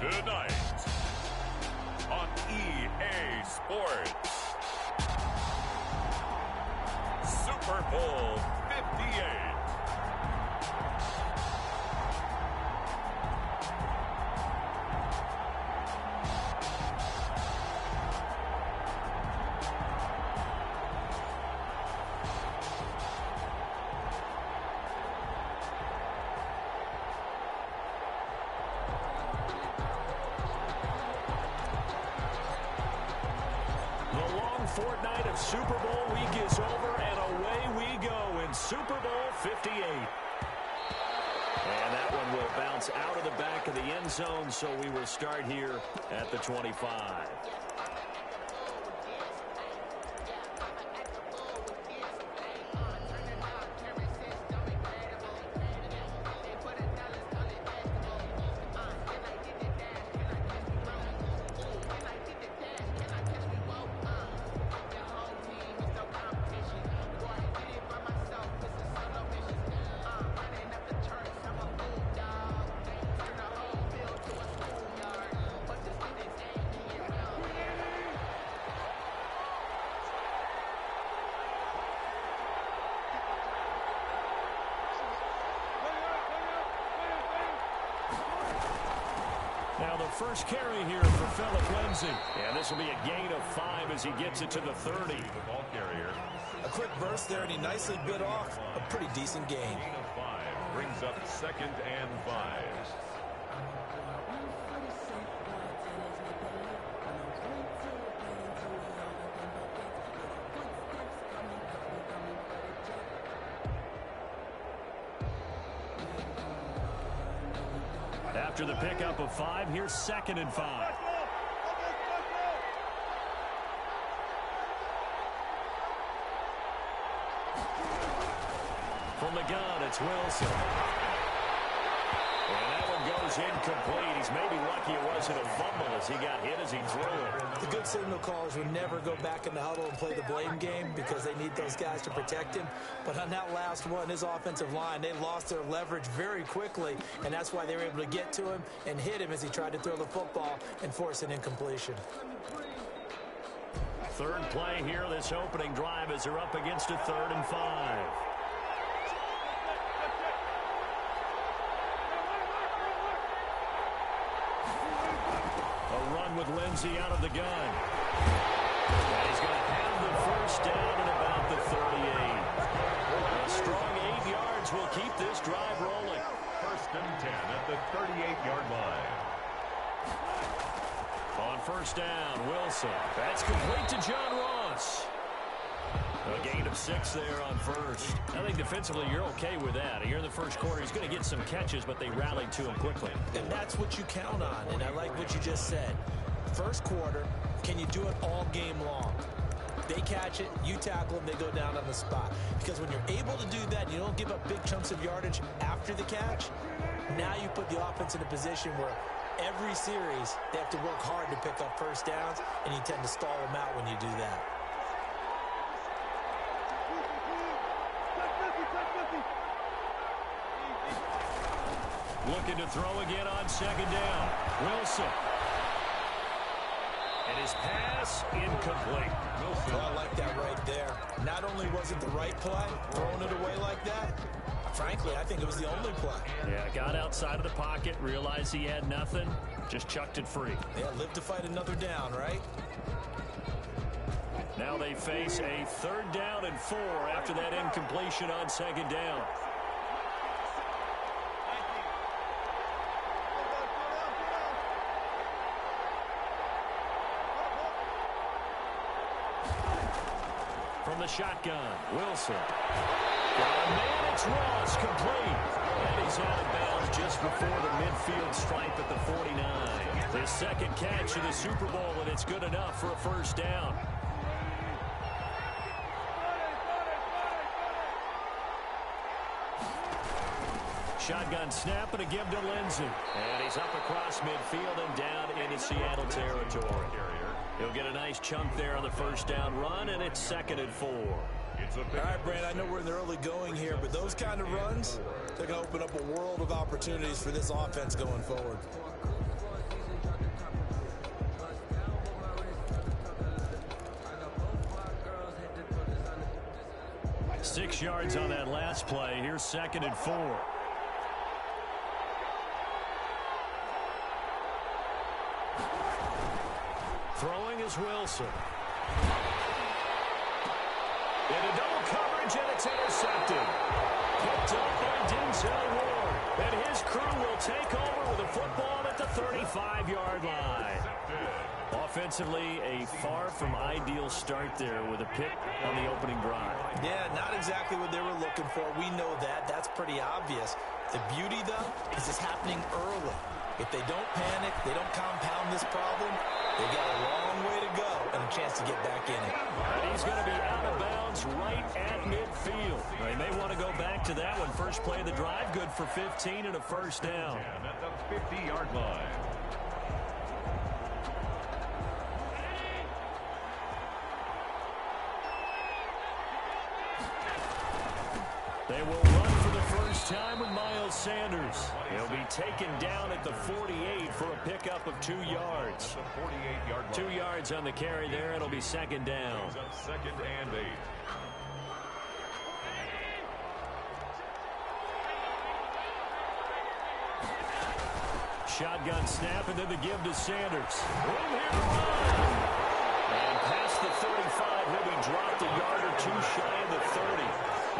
Tonight on EA Sports, Super Bowl 58. Fortnight of Super Bowl week is over, and away we go in Super Bowl 58. And that one will bounce out of the back of the end zone, so we will start here at the 25. Now the first carry here for Phillip Lindsay. And this will be a gain of 5 as he gets it to the 30. The ball carrier. A quick burst there, and he nicely bit off a pretty decent gain. Gain of 5 brings up 2nd and 5. After the pickup of 5, here's 2nd and 5. From the gun, it's Wilson. And that one goes incomplete. He's maybe lucky it wasn't a fumble as he got hit as he threw it. The good signal callers would never go back in the huddle and play the blame game because they need those guys to protect him. But on that last one, his offensive line, they lost their leverage very quickly, and that's why they were able to get to him and hit him as he tried to throw the football and force an incompletion. Third play here, this opening drive, as they're up against a 3rd and 5. With Lindsay out of the gun. And he's going to have the first down at about the 38. A strong 8 yards will keep this drive rolling. 1st and 10 at the 38-yard line. On first down, Wilson. That's complete to John Ross. A gain of 6 there on first. I think defensively you're okay with that. Here in the first quarter, he's going to get some catches, but they rallied to him quickly. And that's what you count on, and I like what you just said. First quarter, can you do it all game long? They catch it, you tackle them, they go down on the spot. Because when you're able to do that, you don't give up big chunks of yardage after the catch. Now you put the offense in a position where every series they have to work hard to pick up first downs, and you tend to stall them out when you do that. Looking to throw again on 2nd down. Wilson. And his pass incomplete. Well, I like that right there. Not only was it the right play, throwing it away like that, frankly, I think it was the only play. Yeah, got outside of the pocket, realized he had nothing, just chucked it free. Yeah, live to fight another down, right? Now they face a 3rd down and 4 after that incompletion on 2nd down. From the shotgun, Wilson. Got a man, it's Ross, complete. And he's out of bounds just before the midfield stripe at the 49. His 2nd catch of the Super Bowl, and it's good enough for a first down. Shotgun snap and a give to Lindsay. And he's up across midfield and down into Seattle territory. He'll get a nice chunk there on the first down run, and it's 2nd and 4. All right, Brad, I know we're in the early going here, but those kind of runs, they're going to open up a world of opportunities for this offense going forward. yards on that last play. Here's 2nd and 4. Throwing is Wilson. Into double coverage, and it's intercepted. Picked up by Denzel Ward. And his crew will take over with a football at the 35-yard line. Offensively, a far from ideal start there with a pick on the opening drive. Yeah, not exactly what they were looking for. We know that. That's pretty obvious. The beauty, though, is it's happening early. If they don't panic, they don't compound this problem, they got a long way to go and a chance to get back in it. And he's going to be out of bounds right at midfield. They may want to go back to that one. First play of the drive, good for 15 and a first down. And at the 50-yard line. They will run for the first time with Miles Sanders. He'll be taken down at the 48 for a pickup of 2 yards. 48-yard line. 2 yards on the carry there. It'll be 2nd down. 2nd and 8. Shotgun snap, and then the give to Sanders. Room here to run. And past the 35, he'll be dropped a yard or 2 shy of the 30.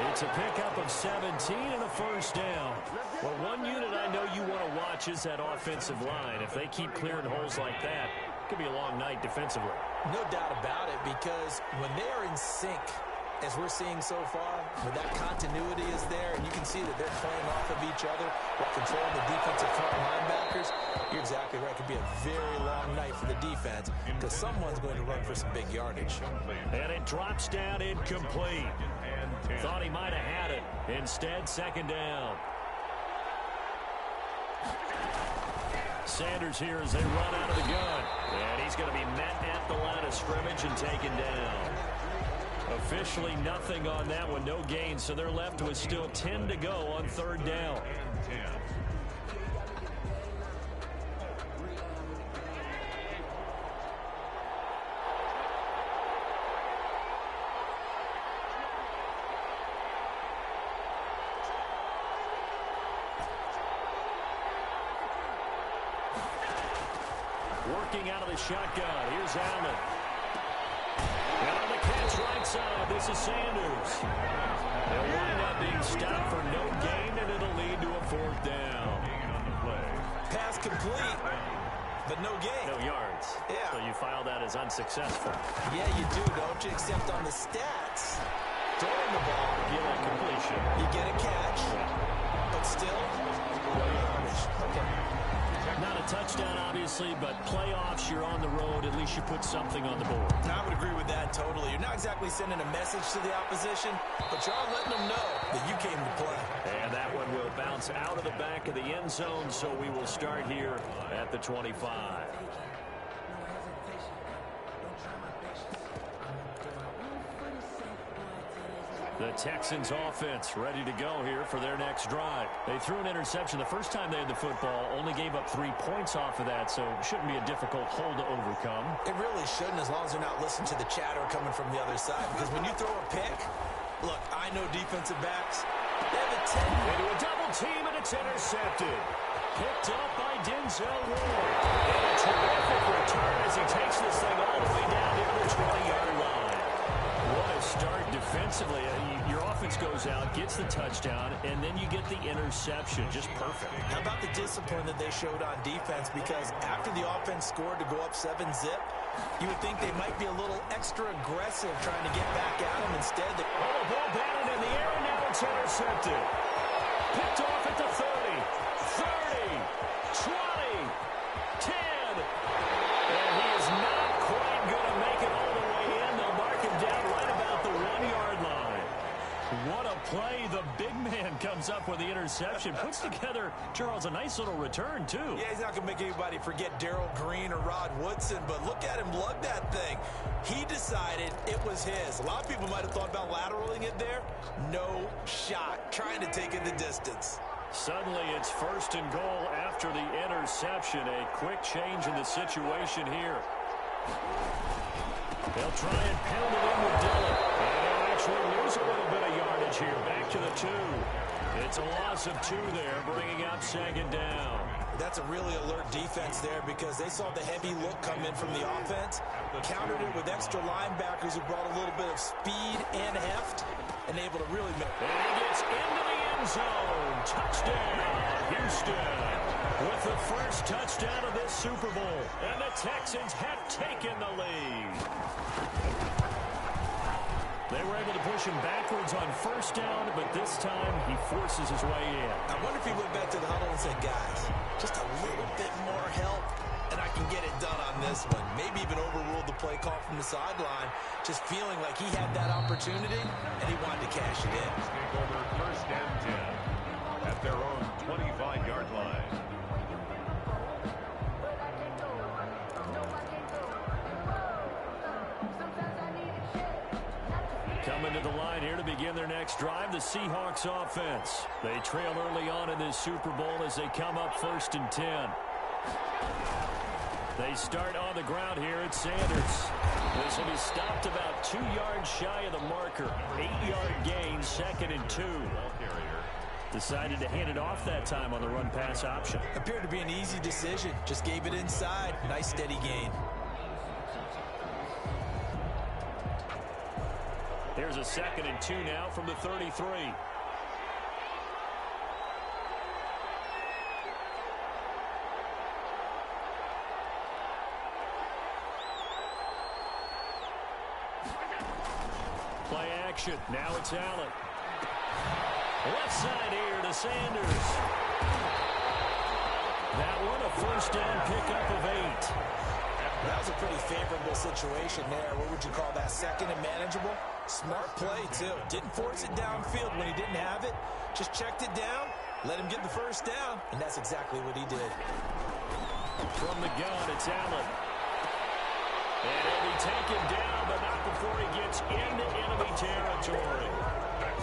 It's a pickup of 17 and a first down. Well, one unit I know you want to watch is that offensive line. If they keep clearing holes like that, it could be a long night defensively. No doubt about it, because when they are in sync, as we're seeing so far, when that continuity is there, and you can see that they're playing off of each other while controlling the defensive front linebackers, you're exactly right. It could be a very long night for the defense because someone's going to run for some big yardage. And it drops down incomplete. Thought he might have had it. Instead, 2nd down. Sanders here as they run out of the gun. And he's going to be met at the line of scrimmage and taken down. Officially nothing on that one, no gain, so they're left with still 10 to go on 3rd down. Working out of the shotgun, here's Allen. And on the catch right side, this is Sanders. They'll wind up being stopped for no gain, and it'll lead to a 4th down. Pass complete, but no gain. No yards. Yeah. So you file that as unsuccessful. Yeah, you do, don't you? Except on the stats, throwing the ball, You get a completion. you get a catch, but still, no yardage. Okay. Not a touchdown, obviously, but playoffs, you're on the road. At least you put something on the board. I would agree with that totally. You're not exactly sending a message to the opposition, but you're letting them know that you came to play. And that one will bounce out of the back of the end zone, so we will start here at the 25. The Texans offense ready to go here for their next drive. They threw an interception the first time they had the football, only gave up 3 points off of that, so it shouldn't be a difficult hole to overcome. It really shouldn't, as long as you're not listening to the chatter coming from the other side, because when you throw a pick, look, I know defensive backs, they have a tendency Into a double team, and it's intercepted. Picked up by Denzel Ward. And a terrific return as he takes this thing all the way down to the 20-yard line. What a start defensively. Your offense goes out, gets the touchdown, and then you get the interception. Just perfect. How about the discipline that they showed on defense? Because after the offense scored to go up 7-zip, you would think they might be a little extra aggressive trying to get back at them. Instead, they... Oh, ball batted in the air, and now it's intercepted. Picked off at the 30, 30, 20, 10. And he is not quite going to make it all the way in. They'll mark him down right about the 1-yard line. What a play. The big man comes up with the interception. Puts together, Charles, a nice little return, too. Yeah, he's not going to make anybody forget Darrell Green or Rod Woodson, but look at him lug that thing. He decided it was his. A lot of people might have thought about lateraling it there. No shot. Trying to take it the distance. Suddenly, it's 1st and goal after the interception. A quick change in the situation here. They'll try and pound it in with Dillon. And he'll actually lose a little bit of yardage here. Back to the 2. It's a loss of 2 there, bringing up second down. That's a really alert defense there because they saw the heavy look come in from the offense, countered it with extra linebackers who brought a little bit of speed and heft, and able to really make. And he gets into the end zone. Touchdown, Houston, with the first touchdown of this Super Bowl. And the Texans have taken the lead. They were able to push him backwards on first down, but this time he forces his way in. I wonder if he went back to the huddle and said, guys, just a little bit more help, and I can get it done on this one. Maybe even overruled the play call from the sideline, just feeling like he had that opportunity, and he wanted to cash it in. Take over first and 10 at their own 25-yard line. Coming to the line here to begin their next drive, the Seahawks offense. They trail early on in this Super Bowl as they come up first and 10. They start on the ground here at Sanders. This will be stopped about 2 yards shy of the marker. 8-yard gain, second and 2. Decided to hand it off that time on the run-pass option. Appeared to be an easy decision. Just gave it inside. Nice steady gain. Here's a second and 2 now from the 33. Play action. Now it's Allen. Left side here to Sanders. That one a first down pickup of 8. That was a pretty favorable situation there. What would you call that? Second and manageable? Smart play, too. Didn't force it downfield when he didn't have it. Just checked it down, let him get the first down, and that's exactly what he did. From the gun, it's Allen. And he'll be taken down, but not before he gets into enemy territory.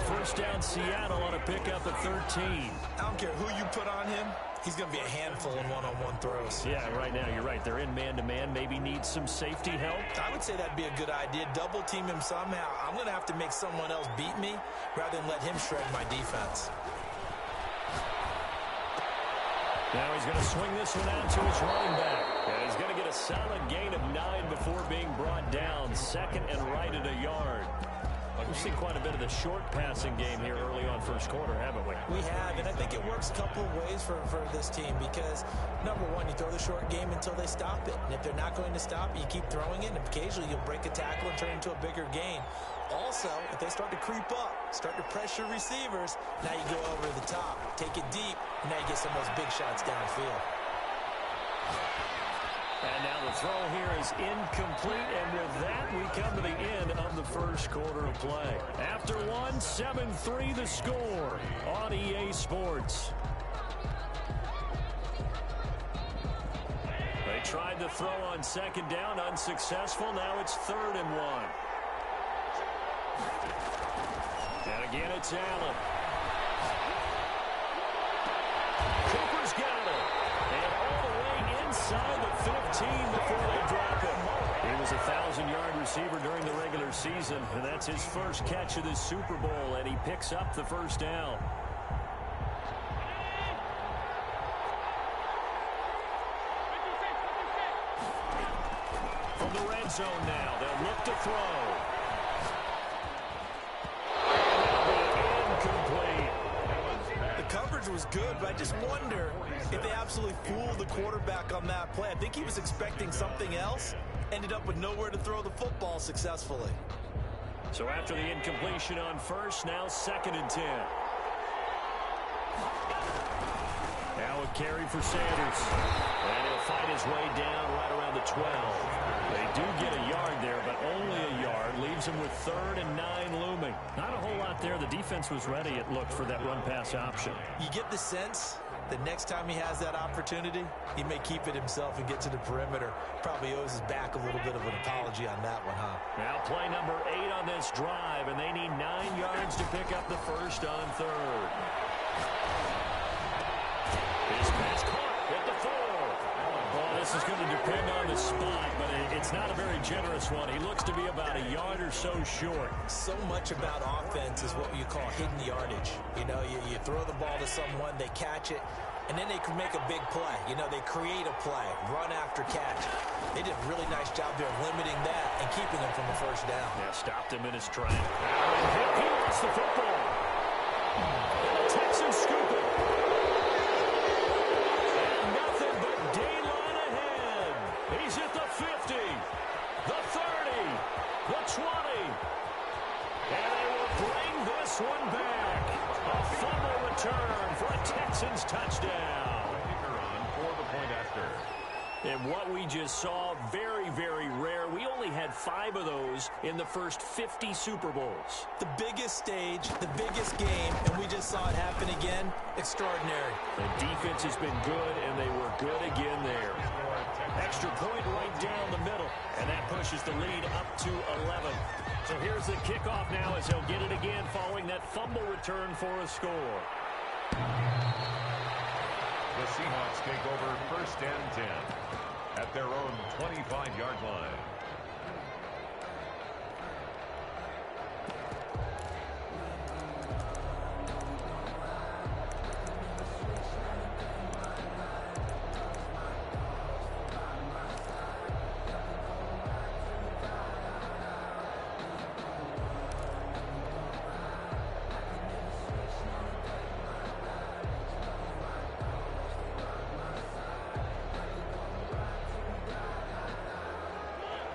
First down Seattle on a pickup at 13. I don't care who you put on him. He's going to be a handful in one-on-one throws. Yeah, right now you're right. They're in man-to-man. Maybe needs some safety help. I would say that'd be a good idea. Double team him somehow. I'm going to have to make someone else beat me rather than let him shred my defense. Now he's going to swing this one out to his running back. And he's going to get a solid gain of 9 before being brought down. Second and right at a yard. We've seen quite a bit of the short passing game here early on first quarter, haven't we? We have, and I think it works a couple of ways for this team because, number one, you throw the short game until they stop it. And if they're not going to stop it, you keep throwing it, and occasionally you'll break a tackle and turn it into a bigger gain. Also, if they start to creep up, start to pressure receivers, now you go over the top, take it deep, and now you get some of those big shots downfield. And now the throw here is incomplete, and with that, we come to the end of the first quarter of play. After one, 7-3 the score on EA Sports. They tried the throw on second down, unsuccessful. Now it's 3rd and 1. And again, it's Allen. Cooper's got it. And all the way inside the 15 before they drop him. He was a 1,000-yard receiver during the regular season, and that's his first catch of this Super Bowl, and he picks up the first down. From the red zone now, they'll look to throw. Coverage was good, but I just wonder if they absolutely fooled the quarterback on that play. I think he was expecting something else, ended up with nowhere to throw the football successfully. So after the incompletion on first, now 2nd and 10. Now a carry for Sanders. And he'll fight his way down right around the 12. They do get a yard there, but only a yard. Leaves him with 3rd and 9 looming. Not a whole lot there. The defense was ready, it looked, for that run-pass option. You get the sense that next time he has that opportunity, he may keep it himself and get to the perimeter. Probably owes his back a little bit of an apology on that one, huh? Now play number 8 on this drive, and they need 9 yards to pick up the first on 3rd. His pass caught at the 4. Oh, this This is going to depend on the spot, but it's not a very generous one. He looks to be about a yard or so short. So much about offense is what you call hidden yardage. You know, you throw the ball to someone, they catch it, and then they can make a big play. You know, they create a play, run after catch. They did a really nice job there of limiting that and keeping him from the first down. Yeah, stopped him in his track. He lost the football. And the Texans scoop it. And nothing but daylight ahead. He's at the 50, the 30, the 20. And they will bring this one back. A fumble return for a Texans touchdown. On for the point after. And what we just saw, very, very rare. We only had 5 of those in the first 50 Super Bowls. The biggest stage, the biggest game, and we just saw it happen again. Extraordinary. The defense has been good, and they were good again there. Extra point right down the middle, and that pushes the lead up to 11. So here's the kickoff now as they'll get it again following that fumble return for a score. The Seahawks take over 1st and 10 at their own 25-yard line.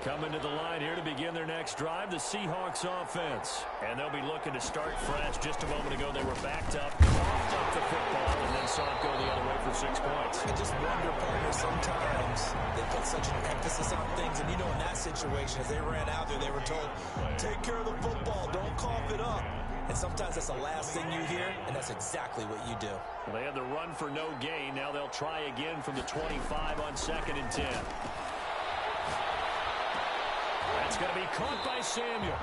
Coming to the line here to begin their next drive, the Seahawks offense. And they'll be looking to start fresh. Just a moment ago, they were backed up, coughed up the football, and then saw it go the other way for 6 points. I just wonder, partner, sometimes they put such an emphasis on things. And, you know, in that situation, as they ran out there, they were told, take care of the football, don't cough it up. And sometimes that's the last thing you hear, and that's exactly what you do. Well, they had the run for no gain. Now they'll try again from the 25 on 2nd and 10. That's going to be caught by Samuel.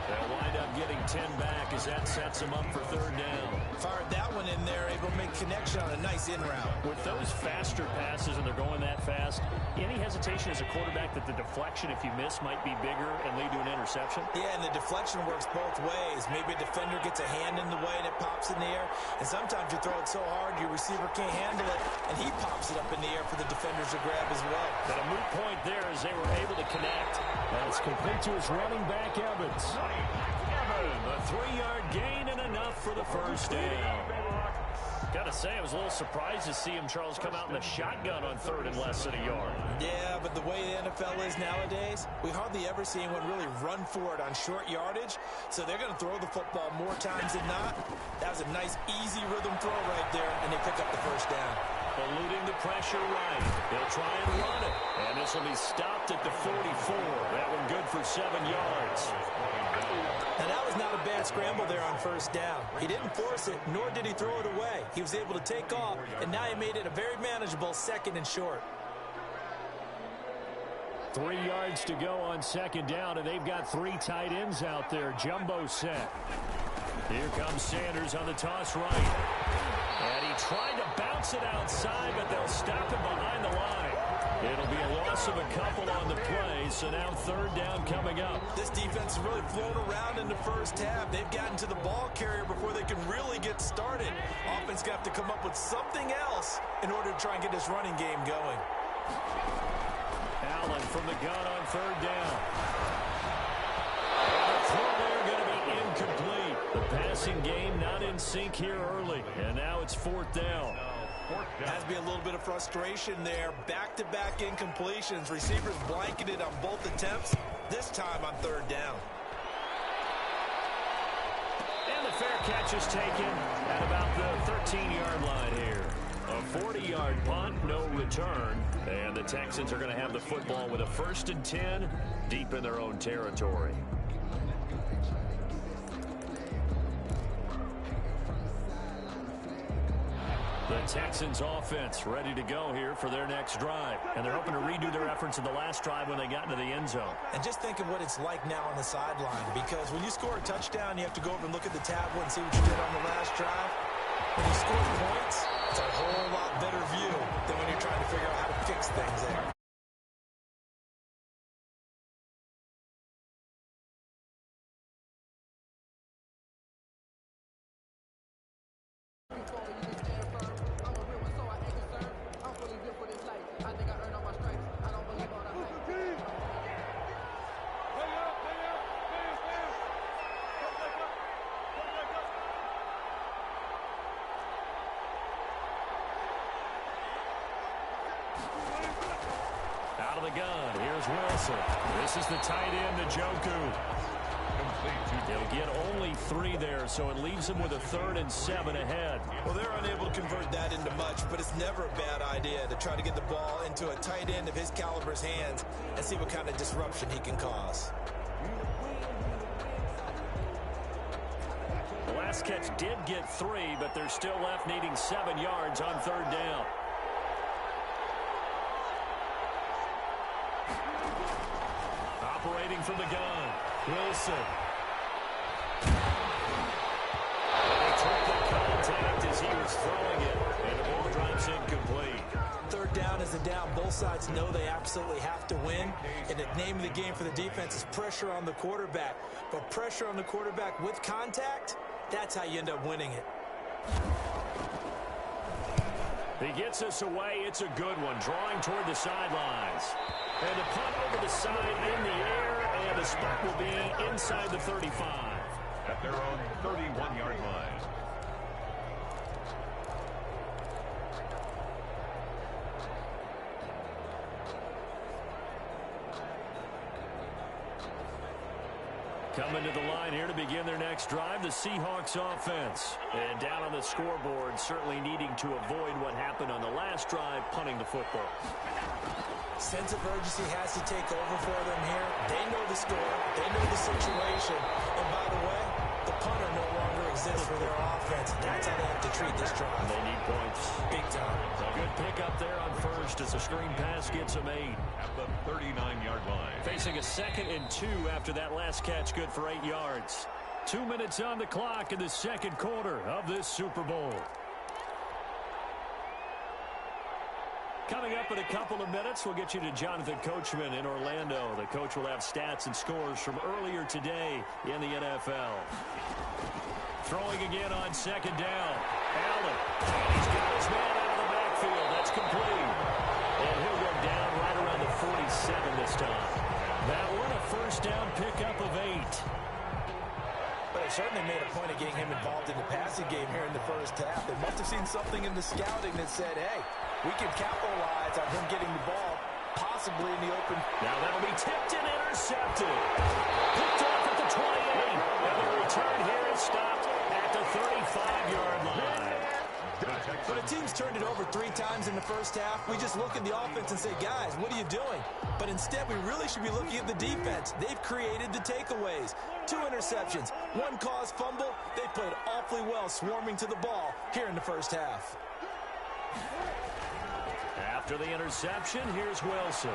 They'll wind up getting 10 back as that sets them up for 3rd down. Fired that one in there, able to make connection on a nice in route. With those faster passes and they're going that fast, any hesitation as a quarterback that the deflection, if you miss, might be bigger and lead to an interception? Yeah, and the deflection works both ways. Maybe a defender gets a hand in the way and it pops in the air. And sometimes you throw it so hard your receiver can't handle it, and he pops it up in the air for the defenders to grab as well. But a moot point there as they were able to connect. That's complete to his running back, Evans. A 3-yard gain and enough for the 1st down. Gotta say, I was a little surprised to see him, Charles, come out in the shotgun on 3rd and less than a yard. Yeah, but the way the NFL is nowadays, we hardly ever see anyone really run for it on short yardage. So they're going to throw the football more times than not. That was a nice, easy rhythm throw right there, and they pick up the 1st down. Eluding the pressure right. They'll try and run it. And this will be stopped at the 44. That one good for 7 yards. Now, that was not a bad scramble there on 1st down. He didn't force it, nor did he throw it away. He was able to take off, and now he made it a very manageable 2nd and short. 3 yards to go on 2nd down, and they've got 3 tight ends out there. Jumbo set. Here comes Sanders on the toss right. And he tried to bounce it outside, but they'll stop him behind the line. It'll be a loss of a couple on the play, so now 3rd down coming up. This defense has really flown around in the first half. They've gotten to the ball carrier before they can really get started. Offense got to come up with something else in order to try and get this running game going. Allen from the gun on 3rd down. The throw there going to be incomplete. The passing game not in sync here early, and now it's 4th down. Has to be a little bit of frustration there. Back-to-back incompletions. Receivers blanketed on both attempts, this time on 3rd down. And the fair catch is taken at about the 13-yard line here. A 40-yard punt, no return. And the Texans are going to have the football with a 1st and 10 deep in their own territory. The Texans offense ready to go here for their next drive. And they're hoping to redo their efforts in the last drive when they got into the end zone. And just think of what it's like now on the sideline, because when you score a touchdown, you have to go over and look at the tablet and see what you did on the last drive. When you score points, it's a whole lot better view than when you're trying to figure out how to fix things there. Out of the gun, here's Wilson. This is the tight end, Njoku. They'll get only 3 there, so it leaves them with a 3rd and 7 ahead. Well, they're unable to convert that into much, but it's never a bad idea to try to get the ball into a tight end of his caliber's hands and see what kind of disruption he can cause. The last catch did get 3, but they're still left needing 7 yards on 3rd down. Operating from the gun, Wilson. And he took the contact as he was throwing it, and the ball drops incomplete. 3rd down is a down. Both sides know they absolutely have to win, and the name of the game for the defense is pressure on the quarterback. But pressure on the quarterback with contact, that's how you end up winning it. He gets us away. It's a good one, drawing toward the sidelines. And the punt over the side in the air, and the spot will be inside the 35. At their own 31-yard line. Coming to the line here to begin their next drive, the Seahawks offense. And down on the scoreboard, certainly needing to avoid what happened on the last drive, punting the football. Sense of urgency has to take over for them here. They know the score. They know the situation. And by the way, the punter no longer exists for their offense. That's how they have to treat this drive. They need points. Big time. A good pickup there on first as the screen pass gets them 8. At the 39-yard line. Facing a 2nd and 2 after that last catch, good for 8 yards. 2 minutes on the clock in the second quarter of this Super Bowl. Coming up in a couple of minutes, we'll get you to Jonathan Coachman in Orlando. The coach will have stats and scores from earlier today in the NFL. Throwing again on 2nd down. Allen. He's got his man out of the backfield. That's complete. And he'll go down right around the 47 this time. That one, a 1st down pickup of 8. But they certainly made a point of getting him involved in the passing game here in the first half. They must have seen something in the scouting that said, hey, we can capitalize on him getting the ball possibly in the open. Now that'll be tipped and intercepted. Picked off at the 28. And the return here is stopped at the 35-yard line. When a team's turned it over 3 times in the first half, we just look at the offense and say, guys, what are you doing? But instead, we really should be looking at the defense. They've created the takeaways. 2 interceptions, 1 caused fumble. They played awfully well swarming to the ball here in the first half. After the interception, here's Wilson.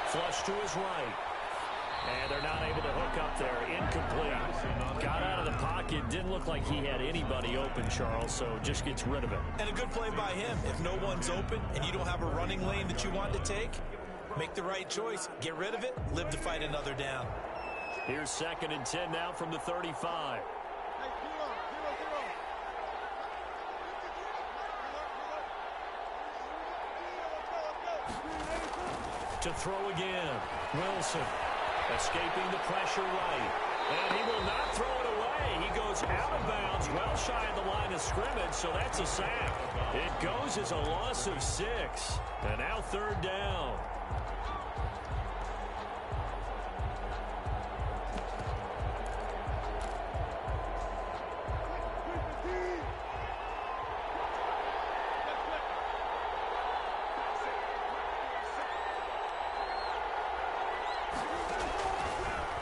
Flush to his right. And they're not able to hook up there. Incomplete. Got out of the pocket. Didn't look like he had anybody open, Charles, so just gets rid of it. And a good play by him. If no one's open and you don't have a running lane that you want to take, make the right choice. Get rid of it. Live to fight another down. Here's 2nd and 10 now from the 35. To throw again. Wilson escaping the pressure right. And he will not throw it away. He goes out of bounds, well shy of the line of scrimmage, so that's a sack. It goes as a loss of 6. And now 3rd down.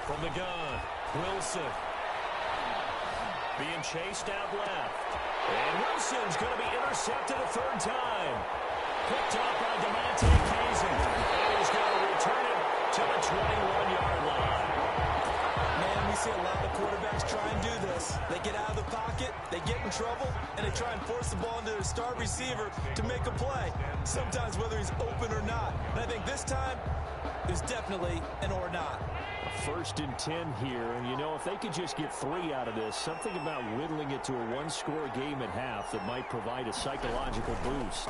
From the gun, Wilson. Being chased out left. And Wilson's going to be intercepted a 3rd time. Picked up by DeMonte Kazin. And he's going to return it to the 21-yard line. Man, We see a lot of quarterbacks try and do this. They get out of the pocket, they get in trouble, and they try and force the ball into their star receiver to make a play, sometimes whether he's open or not. And I think this time, there's definitely an or not. 1st and 10 here, and you know, if they could just get 3 out of this, something about whittling it to a one-score game at half that might provide a psychological boost.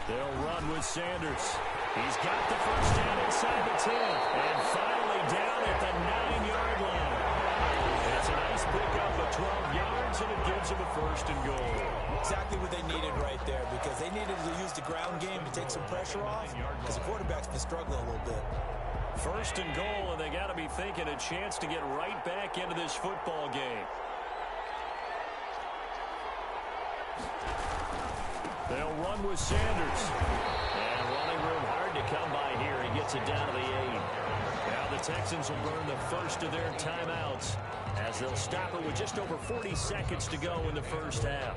They'll run with Sanders. He's got the first down inside the 10, and finally down at the 9-yard line. It's a nice pickup of 12 yards, and it gives them a 1st and goal. Exactly what they needed right there, because they needed to use the ground game to take some pressure off, because the quarterback's been struggling a little bit. 1st and goal, and they got to be thinking a chance to get right back into this football game. They'll run with Sanders. And running room hard to come by here. He gets it down to the 8. Now the Texans will burn the first of their timeouts as they'll stop it with just over 40 seconds to go in the first half.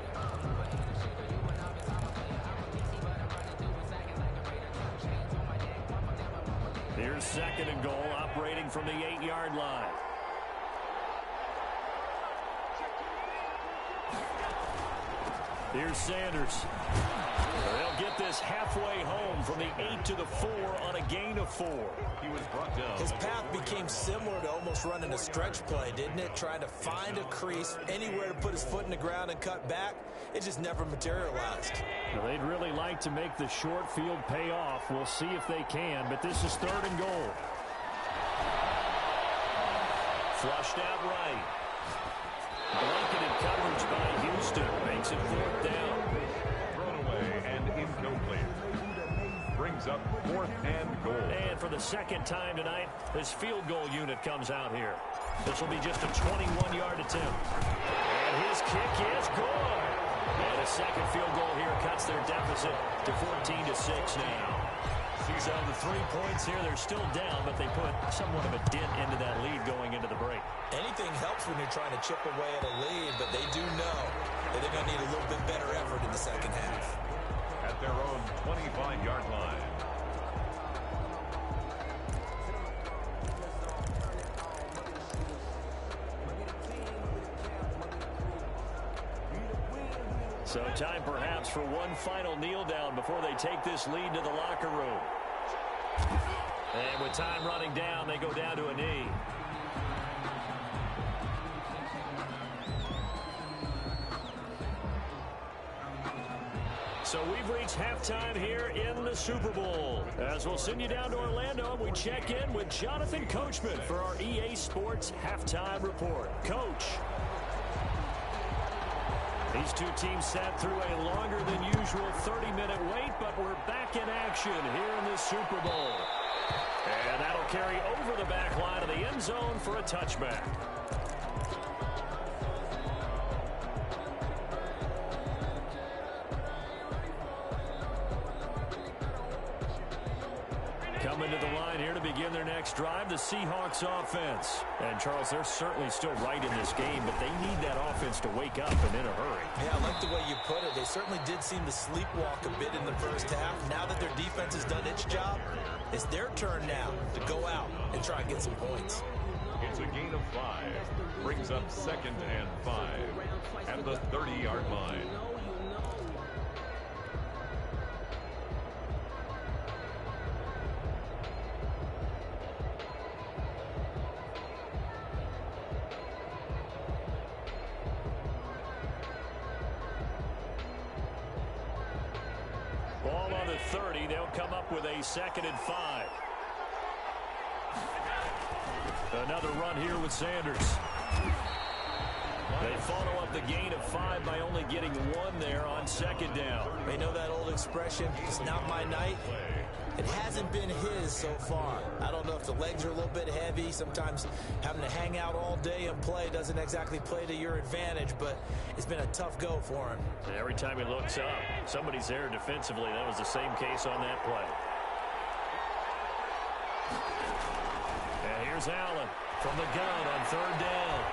Here's 2nd and goal, operating from the 8-yard line. Here's Sanders. They'll get this halfway home from the 8 to the 4 on a gain of 4. He was brought down. His path became similar to almost running a stretch play, didn't it? Trying to find a crease, anywhere to put his foot in the ground and cut back. It just never materialized. Well, they'd really like to make the short field pay off. We'll see if they can, but this is 3rd and goal. Flushed out right. Blanketed coverage by Houston. Makes it 4th down. Thrown away and incomplete. Brings up 4th and goal. And for the 2nd time tonight, this field goal unit comes out here. This will be just a 21-yard attempt. And his kick is good. And a 2nd field goal here cuts their deficit to 14-6 now. So the 3 points here, they're still down, but they put somewhat of a dent into that lead going into the break. Anything helps when you're trying to chip away at a lead, but they do know that they're going to need a little bit better effort in the 2nd half. At their own 25-yard line. So time perhaps for one final kneel down before they take this lead to the locker room. And with time running down, they go down to a knee. So we've reached halftime here in the Super Bowl. As we'll send you down to Orlando, we check in with Jonathan Coachman for our EA Sports Halftime Report. Coach. These two teams sat through a longer than usual 30-minute wait, but we're back in action here in the Super Bowl. And that'll carry over the back line of the end zone for a touchback. Coming to the line here to begin their next drive, the Seahawks offense. And, Charles, they're certainly still right in this game, but they need that offense to wake up and in a hurry. Yeah, I like the way you put it. They certainly did seem to sleepwalk a bit in the first half. Now that their defense has done its job, it's their turn now to go out and try and get some points. It's a gain of 5. Brings up 2nd and 5 at the 30-yard line. Ball on the 30. They'll come up with a 2nd and 5. Another run here with Sanders. They follow up the gain of 5 by only getting 1 there on 2nd down. They know that old expression, it's not my night. It hasn't been his so far. I don't know if the legs are a little bit heavy. Sometimes having to hang out all day and play doesn't exactly play to your advantage, but it's been a tough go for him. And every time he looks up, somebody's there defensively. That was the same case on that play. And here's Allen from the gun on 3rd down.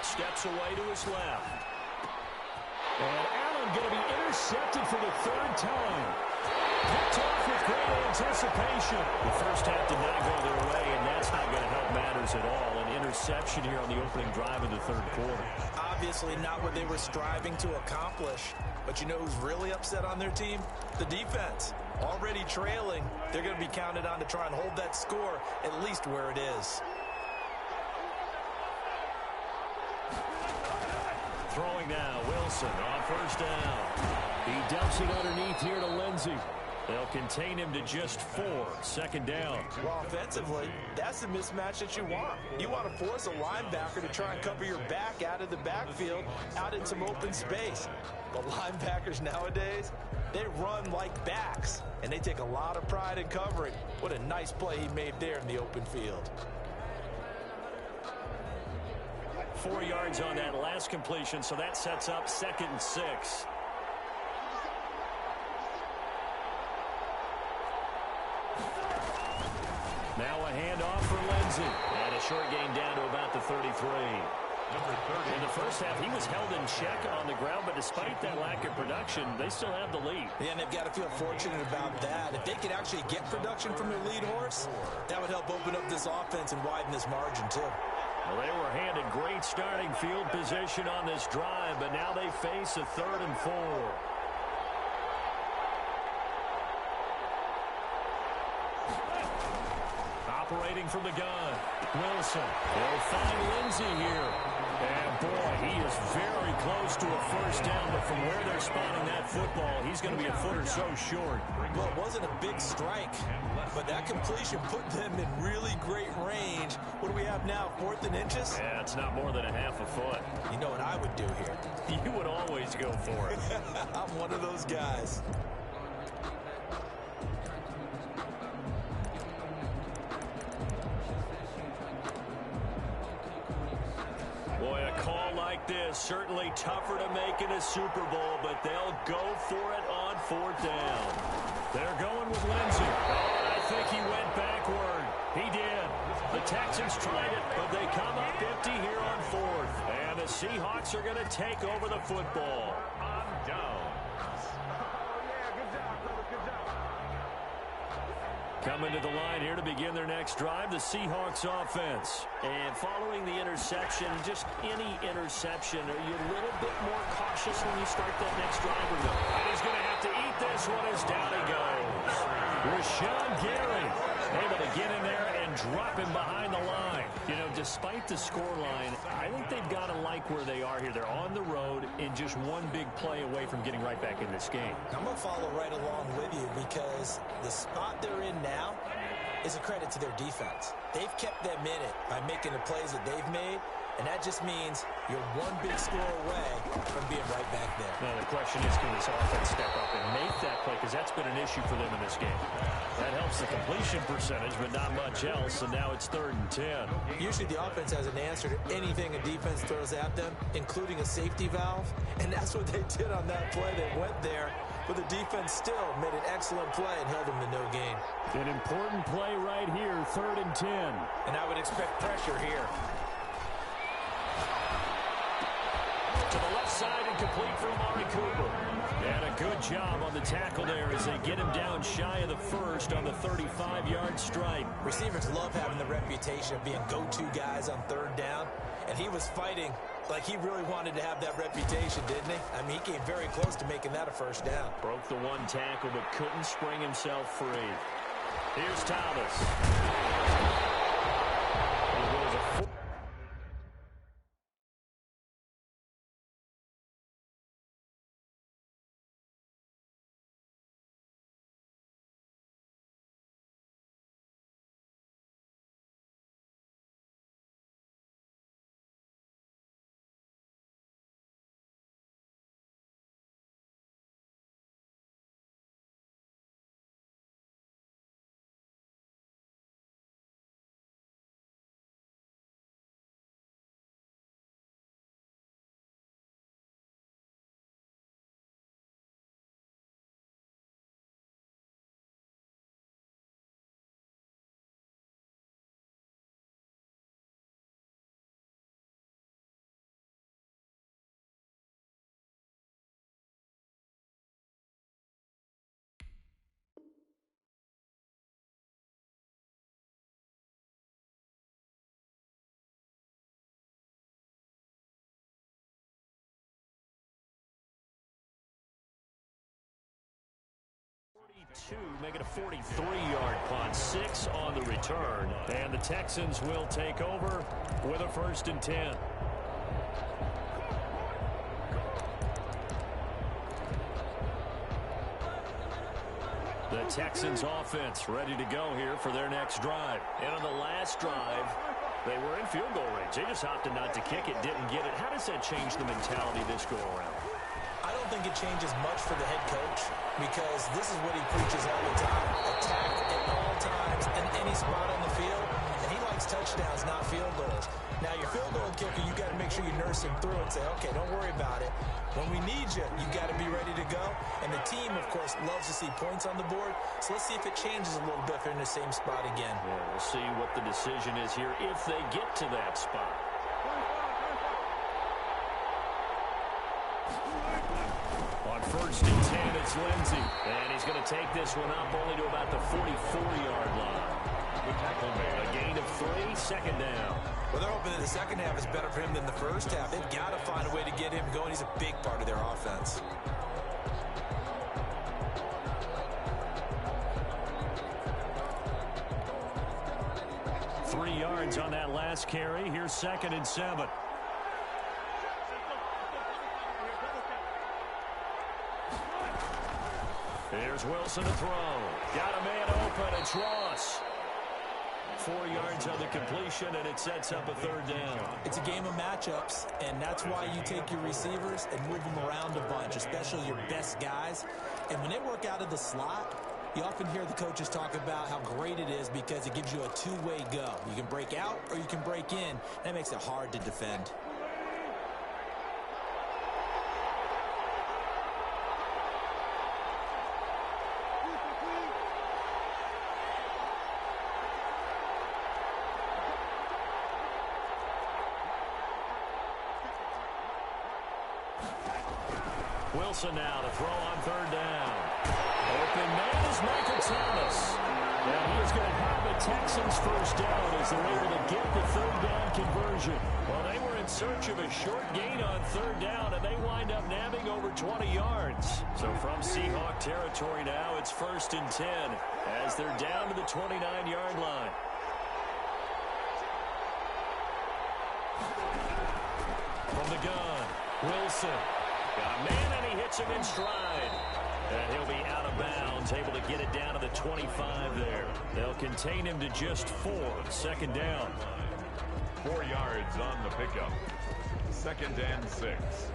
Steps away to his left. And Allen going to be intercepted for the 3rd time. Picked off with great anticipation. The first half did not go their way, and that's not going to help matters at all. An interception here on the opening drive of the third quarter. Obviously not what they were striving to accomplish. But you know who's really upset on their team? The defense. Already trailing, they're going to be counted on to try and hold that score at least where it is. Throwing now, Wilson on first down. He dumps it underneath here to Lindsey. They'll contain him to just 4. Second down. Well, offensively, that's the mismatch that you want. You want to force a linebacker to try and cover your back out of the backfield, out in some open space. But linebackers nowadays, they run like backs, and they take a lot of pride in covering. What a nice play he made there in the open field. 4 yards on that last completion, so that sets up 2nd and 6. Now a handoff for Lindsey. And a short gain down to about the 33. In the first half, he was held in check on the ground, but despite that lack of production, they still have the lead. Yeah, and they've got to feel fortunate about that. If they could actually get production from their lead horse, that would help open up this offense and widen this margin, too. Well, they were handed great starting field position on this drive, but now they face a 3rd and 4. Operating from the gun, Wilson. They'll find Lindsey here. And, boy, he is very close to a first down, but from where they're spotting that football, he's going to be a foot or so short. Well, it wasn't a big strike, but that completion put them in really great range. What do we have now, 4th and inches? Yeah, it's not more than a half a foot. You know what I would do here? You would always go for it. I'm one of those guys. Boy, a call like this, certainly tougher to make in a Super Bowl, but they'll go for it on 4th down. They're going with Lindsey. Oh, I think he went backward. He did. The Texans tried it, but they come up empty here on 4th. And the Seahawks are going to take over the football. On down. Coming to the line here to begin their next drive, the Seahawks offense. And following the interception, just any interception, are you a little bit more cautious when you start that next drive or no? And he's going to have to eat this one as down he goes. Rashawn Gary able to get in there and drop him behind the line. You know, despite the scoreline, I think they've got to like where they are here. They're on the road and just one big play away from getting right back in this game. I'm going to follow right along with you because the spot they're in now is a credit to their defense. They've kept them in it by making the plays that they've made, and that just means you're one big score away from being right back there. Now, the question is, can this offense step up and make that play? Because that's been an issue for them in this game. That helps the completion percentage, but not much else, and now it's 3rd and 10. Usually the offense has an answer to anything a defense throws at them, including a safety valve, and that's what they did on that play. They went there, but the defense still made an excellent play and held them to no gain. An important play right here, 3rd and 10. And I would expect pressure here. To the left side and complete for Amari Cooper. And a good job on the tackle there as they get him down shy of the first on the 35-yard stripe. Receivers love having the reputation of being go-to guys on 3rd down, and he was fighting like he really wanted to have that reputation, didn't he? I mean, he came very close to making that a first down. Broke the one tackle but couldn't spring himself free. Here's Thomas. 2, make it a 43-yard punt, 6 on the return. And the Texans will take over with a 1st and 10. The Texans offense ready to go here for their next drive. And on the last drive, they were in field goal range. They just opted not to kick it, didn't get it. How does that change the mentality this go around? I don't think it changes much for the head coach because this is what he preaches all the time. Attack at all times in any spot on the field. And he likes touchdowns, not field goals. Now, your field goal kicker, you got to make sure you nurse him through and say, okay, don't worry about it. When we need you, you got to be ready to go. And the team, of course, loves to see points on the board. So let's see if it changes a little bit if they're in the same spot again. Yeah, we'll see what the decision is here if they get to that spot. On 1st and 10, it's Lindsey. And he's going to take this one up only to about the 44-yard line. A gain of 3, 2nd down. Well, they're hoping that the second half is better for him than the first half. They've got to find a way to get him going. He's a big part of their offense. Three yards on that last carry. Here's 2nd and 7. Here's Wilson to throw. Got a man open. It's Ross. 4 yards on the completion, and it sets up a 3rd down. It's a game of matchups, and that's why you take your receivers and move them around a bunch, especially your best guys. And when they work out of the slot, you often hear the coaches talk about how great it is because it gives you a two-way go. You can break out or you can break in. That makes it hard to defend. Wilson now to throw on 3rd down. Open man is Michael Thomas. And he is going to have the Texans 1st down as they're able to get the 3rd down conversion. Well, they were in search of a short gain on 3rd down, and they wind up nabbing over 20 yards. So from Seahawk territory now, it's 1st and 10 as they're down to the 29-yard line. From the gun, Wilson. Got a man, and he hits him in stride. And he'll be out of bounds, able to get it down to the 25 there. They'll contain him to just 4. 2nd down. 4 yards on the pickup. 2nd and 6.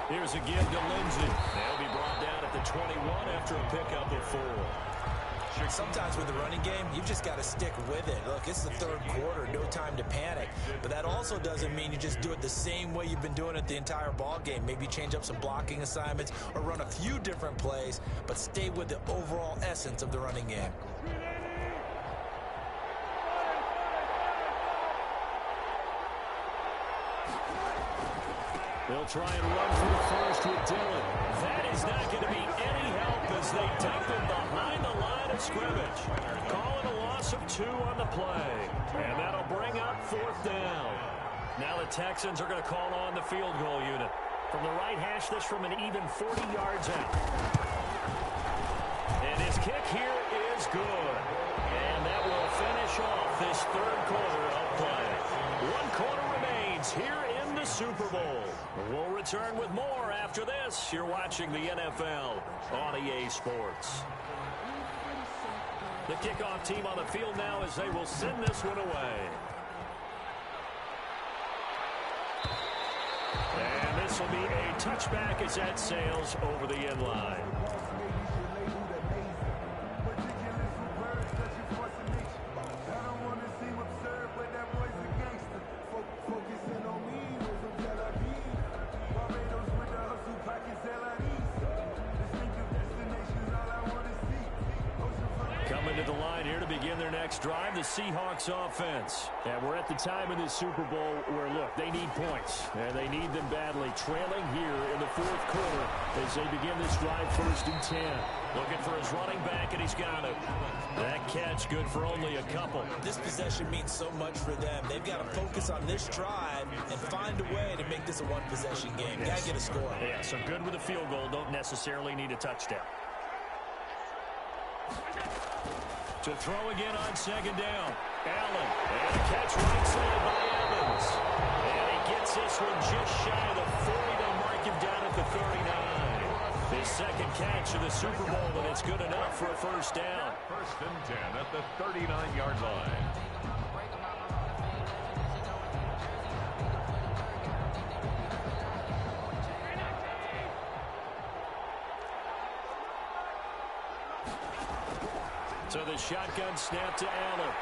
Here's a give to Lindsey. They'll be brought down at the 21 after a pickup of 4. Sometimes with the running game, you've just got to stick with it. Look, it's the 3rd quarter, no time to panic. But that also doesn't mean you just do it the same way you've been doing it the entire ball game. Maybe change up some blocking assignments or run a few different plays, but stay with the overall essence of the running game. They'll try and run for the 1st with Dillon. That is not going to be any help as they dump him behind the line of scrimmage. Calling a loss of 2 on the play. And that'll bring up 4th down. Now the Texans are going to call on the field goal unit. From the right hash, this from an even 40 yards out. And his kick here is good. And that will finish off this 3rd quarter of play. 1 quarter remains here in the Super Bowl. We'll return with more after this. You're watching the NFL on EA Sports. The kickoff team on the field now as they will send this one away. And this will be a touchback as that sails over the end line. Coming to the line here to begin their next drive, the Seahawks offense. And we're at the time in this Super Bowl where, look, they need points, and they need them badly. Trailing here in the fourth quarter as they begin this drive, 1st and 10. Looking for his running back, and he's got it. That catch good for only a couple. This possession means so much for them. They've got to focus on this drive and find a way to make this a one-possession game. Got to get a score. Yeah, so good with a field goal. Don't necessarily need a touchdown. To throw again on 2nd down. Allen. And a catch right side by Evans. And he gets this one just shy of the 40. They'll mark him down at the 39. His 2nd catch of the Super Bowl, and it's good enough for a 1st down. 1st and 10 at the 39-yard line. So the shotgun snap to Allen.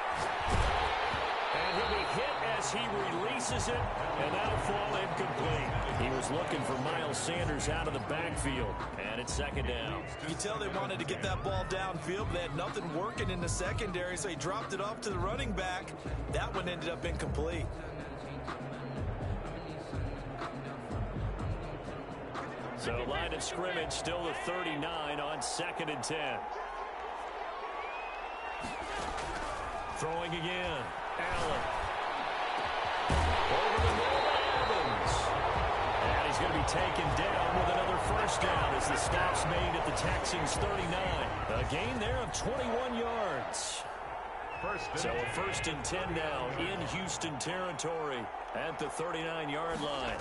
And he'll be hit as he releases it, and that'll fall incomplete. He was looking for Miles Sanders out of the backfield, and it's 2nd down. You can tell they wanted to get that ball downfield, but they had nothing working in the secondary, so he dropped it off to the running back. That one ended up incomplete. So line of scrimmage still the 39 on 2nd and 10. Throwing again. Allen. Over the middle to Evans. And he's going to be taken down with another 1st down as the stop's made at the Texans' 39. A gain there of 21 yards. So a 1st and 10 now in Houston territory at the 39-yard line.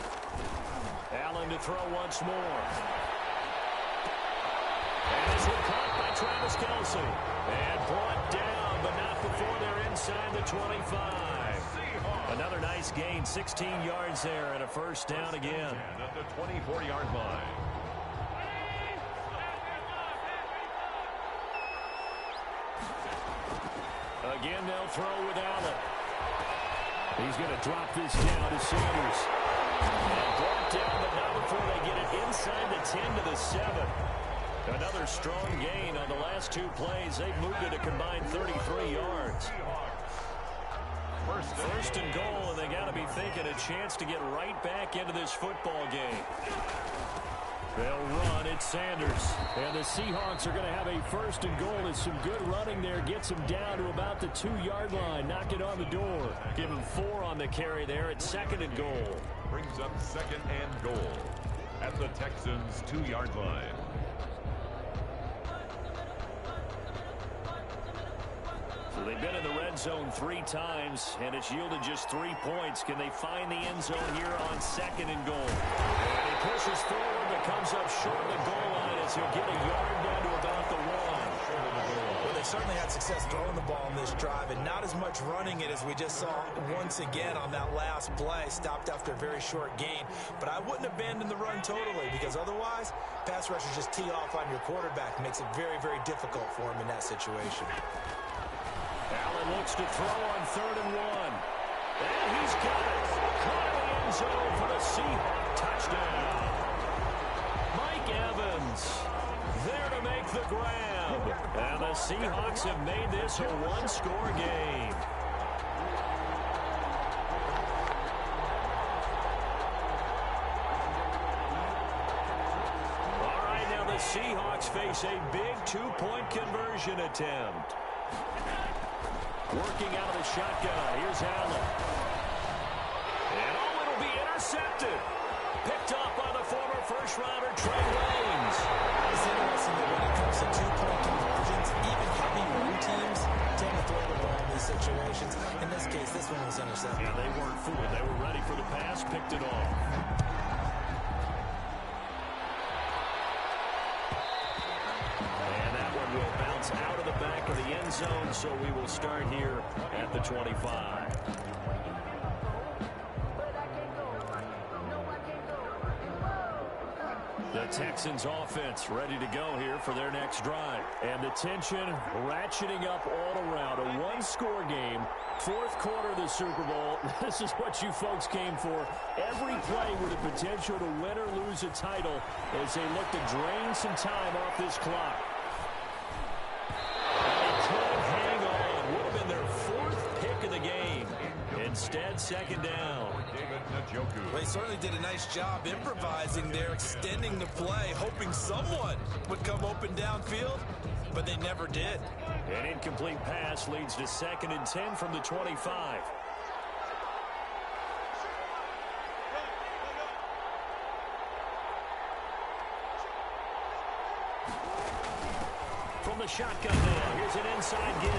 Allen to throw once more. And this one caught by Travis Kelce. And brought down, but not before they're inside the 25. Another nice gain, 16 yards there, and a 1st down again. At the 24-yard line. Again, they'll throw with Allen. He's going to drop this down to Sanders. And brought down, but not before they get it inside the 10 to the 7. Another strong gain on the last 2 plays. They've moved it a combined 33 yards. First and goal, and they got to be thinking a chance to get right back into this football game. They'll run. It's Sanders. And the Seahawks are going to have a 1st and goal. It's some good running there. Gets him down to about the 2-yard line. Knock it on the door. Give him 4 on the carry there at 2nd and goal. Brings up 2nd and goal at the Texans' 2-yard line. So they've been in the red zone 3 times, and it's yielded just 3 points. Can they find the end zone here on 2nd and goal? And he pushes forward, but comes up short of the goal line as he'll get a yard down to about the 1. Well, they certainly had success throwing the ball in this drive, and not as much running it as we just saw once again on that last play. Stopped after a very short gain. But I wouldn't abandon the run totally, because otherwise, pass rushers just tee off on your quarterback. Makes it very, very difficult for him in that situation. Allen looks to throw on 3rd and 1. And he's got it. Caught in the end zone for the Seahawks touchdown. Mike Evans there to make the grab. And the Seahawks have made this a 1-score game. All right, now the Seahawks face a big 2-point conversion attempt. Working out of the shotgun. Here's Allen. And it'll be intercepted. Picked off by the former first-rounder Trey Waynes. It's interesting that when it comes to 2-point conversions, even heavy run teams tend to throw the ball in these situations. In this case, this one was intercepted. Yeah, they weren't fooled. They were ready for the pass, picked it off. Out of the back of the end zone, so we will start here at the 25. The Texans offense ready to go here for their next drive. And the tension ratcheting up all around. A 1-score game. 4th quarter of the Super Bowl. This is what you folks came for. Every play with the potential to win or lose a title as they look to drain some time off this clock. Well, he certainly did a nice job improvising there, extending the play, hoping someone would come open downfield, but they never did. An incomplete pass leads to 2nd and 10 from the 25. From the shotgun now, here's an inside give.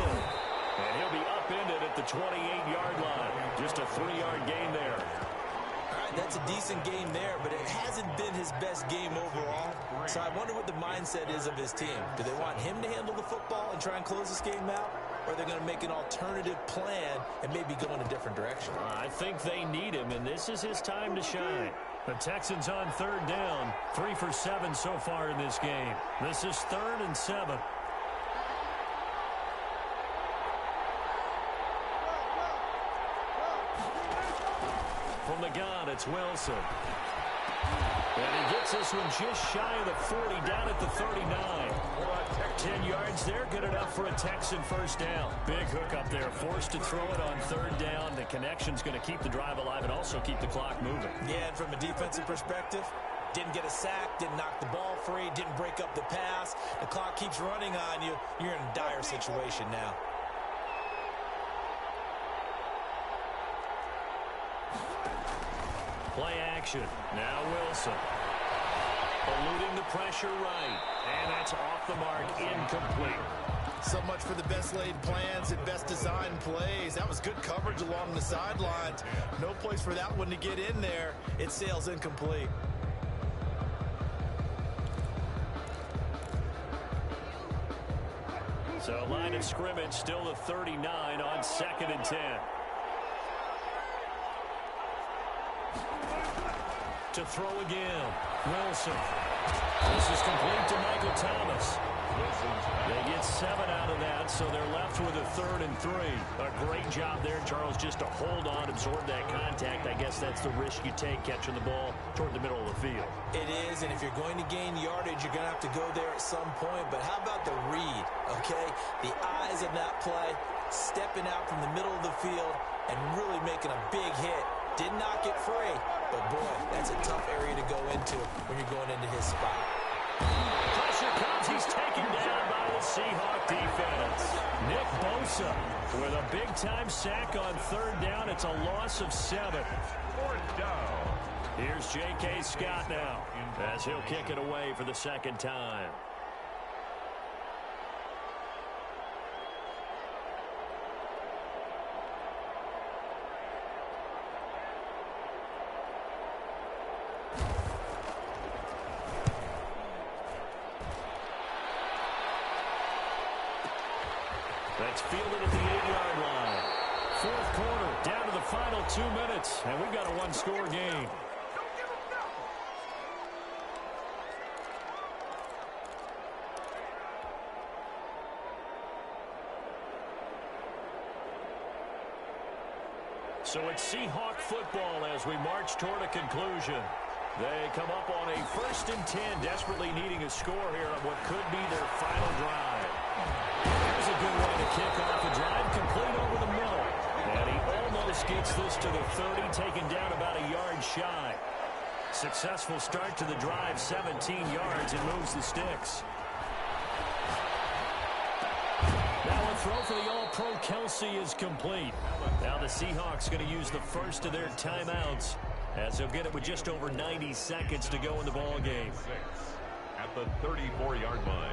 And he'll be upended at the 28-yard line. Just a 3-yard gain there. All right, that's a decent game there, but it hasn't been his best game overall. So I wonder what the mindset is of his team. Do they want him to handle the football and try and close this game out? Or are they going to make an alternative plan and maybe go in a different direction? I think they need him, and this is his time to shine. The Texans on 3rd down. 3 for 7 so far in this game. This is 3rd and 7. From the gun, it's Wilson. And he gets this one just shy of the 40, down at the 39. 10 yards there, good enough for a Texan first down. Big hook up there, forced to throw it on 3rd down. The connection's going to keep the drive alive and also keep the clock moving. Yeah, and from a defensive perspective, didn't get a sack, didn't knock the ball free, didn't break up the pass. The clock keeps running on you. You're in a dire situation now. Play action. Now Wilson. Eluding the pressure right. And that's off the mark, incomplete. So much for the best laid plans and best designed plays. That was good coverage along the sidelines. No place for that one to get in there. It sails incomplete. So line of scrimmage still the 39 on 2nd and 10. To throw again. Wilson. This is complete to Michael Thomas. They get 7 out of that, so they're left with a 3rd and 3. A great job there, Charles, just to hold on, absorb that contact. I guess that's the risk you take catching the ball toward the middle of the field. It is, and if you're going to gain yardage, you're going to have to go there at some point. But how about the read, okay? The eyes of that play, stepping out from the middle of the field and really making a big hit. Did not get free, but boy, that's a tough area to go into when you're going into his spot. Pressure comes. He's taken down by the Seahawks defense. Nick Bosa with a big-time sack on 3rd down. It's a loss of 7. 4th down. Here's J.K. Scott now as he'll kick it away for the 2nd time. That's fielded at the 8-yard line. 4th quarter, down to the final 2 minutes, and we've got a 1-score game. So it's Seahawk football as we march toward a conclusion. They come up on a 1st and 10, desperately needing a score here on what could be their final drive. Here's a good way to kick off a drive, complete over the middle. And he almost gets this to the 30, taken down about a yard shy. Successful start to the drive, 17 yards, and moves the sticks. Now a throw for the All-Pro Kelsey is complete. Now the Seahawks going to use the first of their timeouts as they'll get it with just over 90 seconds to go in the ball game. At the 34-yard line.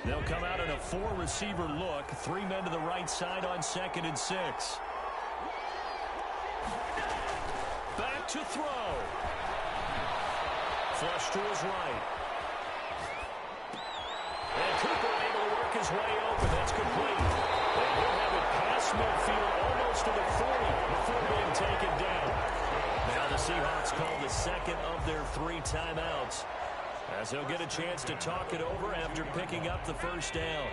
They'll come out in a 4-receiver look. 3 men to the right side on 2nd and 6. Back to throw. Flush to his right. And Cooper able to work his way open. That's complete. And he'll have it past midfield almost to the 40 before being taken down. Now the Seahawks call the 2nd of their 3 timeouts, as they'll get a chance to talk it over after picking up the 1st down.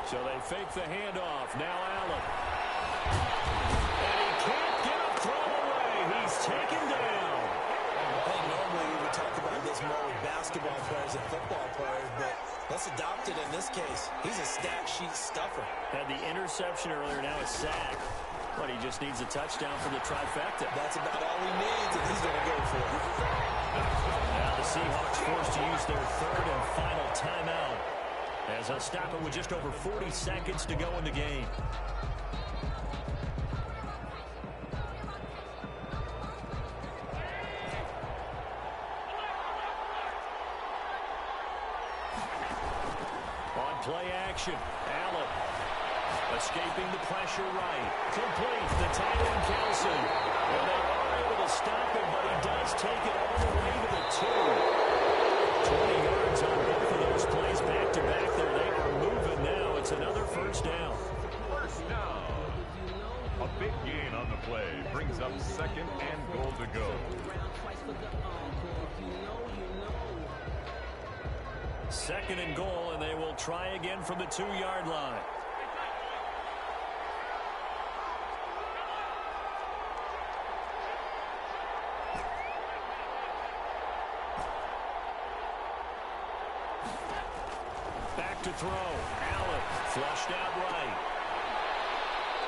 So they fake the handoff. Now Allen. And he can't get a throw away. He's taken down. I think normally we would talk about this more with basketball players and football players, but Let's adopt it in this case. He's a stat sheet stuffer. Had the interception earlier, now a sack. But he just needs a touchdown for the trifecta. That's about all he needs, and he's going to go for it. Now the Seahawks forced to use their third and final timeout as they'll stop it with just over 40 seconds to go in the game. On play action, Allen escaping the pressure right. Complete. The tight end, Kelce. And they are able to stop him, but he does take it all the way to the 2. 20 yards on both of those plays back-to-back there. They are moving now. It's another first down. First down. A big gain on the play brings up second and goal to go. Second and goal, and they will try again from the 2-yard line. Back to throw. Allen flushed out right.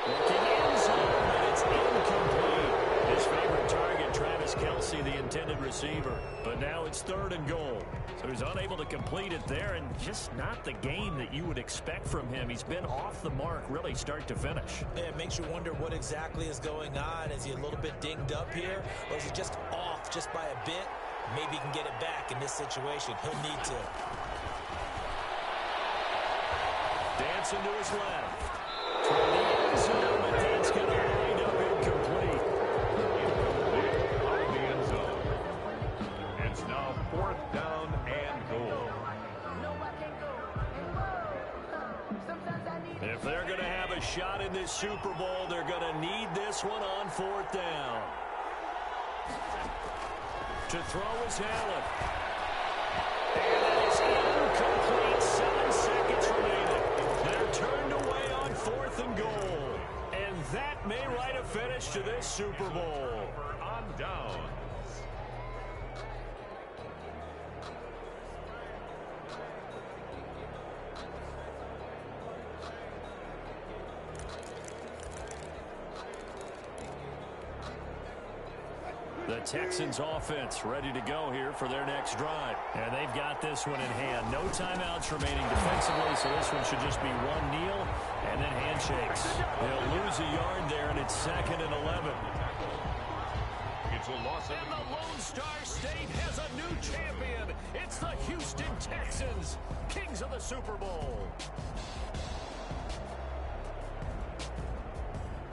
Looking end zone, but it's incomplete. His favorite target, Travis Kelce, the intended receiver. But now it's third and goal. So he's unable to complete it there, and just not the game that you would expect from him. He's been off the mark, really, start to finish. Yeah, it makes you wonder what exactly is going on. Is he a little bit dinged up here, or is he just off just by a bit? Maybe he can get it back in this situation. He'll need to. Dancing to his left. Toward the end zone, but that's going to wind up incomplete. Out of the end zone. It's now fourth down and goal. If they're going to have a shot in this Super Bowl, they're going to need this one on fourth down. To throw is Allen. And it is incomplete. 7 seconds remaining. They're turned away on fourth and goal. And that may write a finish to this Super Bowl. On down. The Texans offense ready to go here for their next drive. And they've got this one in hand. No timeouts remaining defensively, so this one should just be one kneel and then handshakes. They'll lose a yard there, and it's 2nd and 11. It's a loss of... And the Lone Star State has a new champion. It's the Houston Texans, kings of the Super Bowl.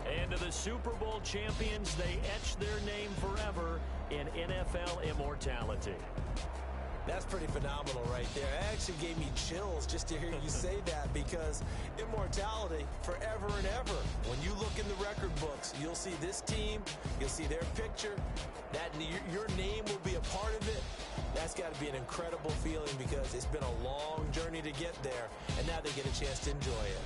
And to the Super Bowl champions, they etch their name forever in NFL immortality. That's pretty phenomenal right there. It actually gave me chills just to hear you say that, because immortality forever and ever. When you look in the record books, you'll see this team, you'll see their picture, that your name will be a part of it. That's got to be an incredible feeling, because it's been a long journey to get there, and now they get a chance to enjoy it.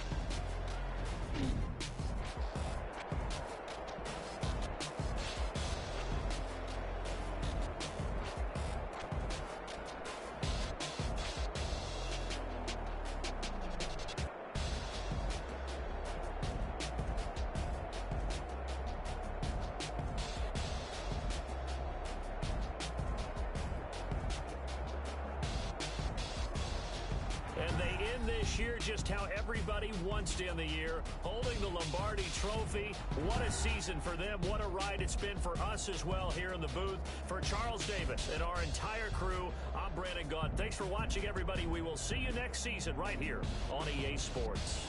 Just how everybody wants to end the year, holding the Lombardi Trophy. What a season for them. What a ride it's been for us as well here in the booth. For Charles Davis and our entire crew, I'm Brandon Gaudin. Thanks for watching, everybody. We will see you next season right here on EA Sports.